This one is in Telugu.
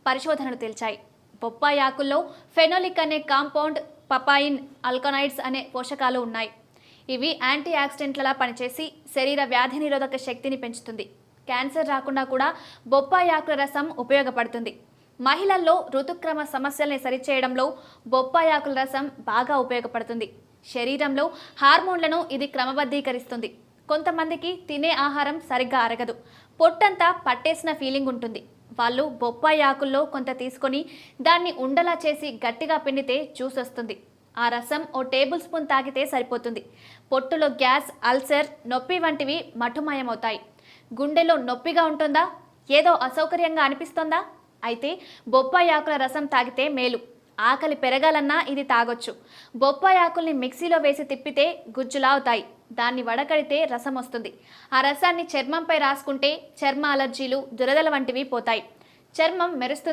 పరిశోధనలు తేల్చాయి. బొప్పాయి ఆకుల్లో ఫెనోలిక్ అనే కాంపౌండ్, పపాయిన్, ఆల్కనాయిడ్స్ అనే పోషకాలు ఉన్నాయి. ఇవి యాంటీ ఆక్సిడెంట్లలా పనిచేసి శరీర వ్యాధి నిరోధక శక్తిని పెంచుతుంది. క్యాన్సర్ రాకుండా కూడా బొప్పాయి ఆకుల రసం ఉపయోగపడుతుంది. మహిళల్లో ఋతుక్రమ సమస్యల్ని సరిచేయడంలో బొప్పాయి ఆకుల రసం బాగా ఉపయోగపడుతుంది. శరీరంలో హార్మోన్లను ఇది క్రమబద్ధీకరిస్తుంది. కొంతమందికి తినే ఆహారం సరిగ్గా అరగదు, పొట్టంతా పట్టేసిన ఫీలింగ్ ఉంటుంది. వాళ్ళు బొప్పాయి ఆకుల్లో కొంత తీసుకొని దాన్ని ఉండలా చేసి గట్టిగా పిండితే జ్యూస్ వస్తుంది. ఆ రసం ఓ టేబుల్ స్పూన్ తాగితే సరిపోతుంది. పొట్టులో గ్యాస్, అల్సర్, నొప్పి వంటివి మటుమాయమవుతాయి. గుండెలో నొప్పిగా ఉంటుందా? ఏదో అసౌకర్యంగా అనిపిస్తుందా? అయితే బొప్పాయి ఆకుల రసం తాగితే మేలు. ఆకలి పెరగాలన్నా ఇది తాగొచ్చు. బొప్పాయి ఆకుల్ని మిక్సీలో వేసి తిప్పితే గుజ్జులా అవుతాయి. దాన్ని వడకడితే రసం వస్తుంది. ఆ రసాన్ని చర్మంపై రాసుకుంటే చర్మ అలర్జీలు, దురదల వంటివి పోతాయి. చర్మం మెరుస్తుంది.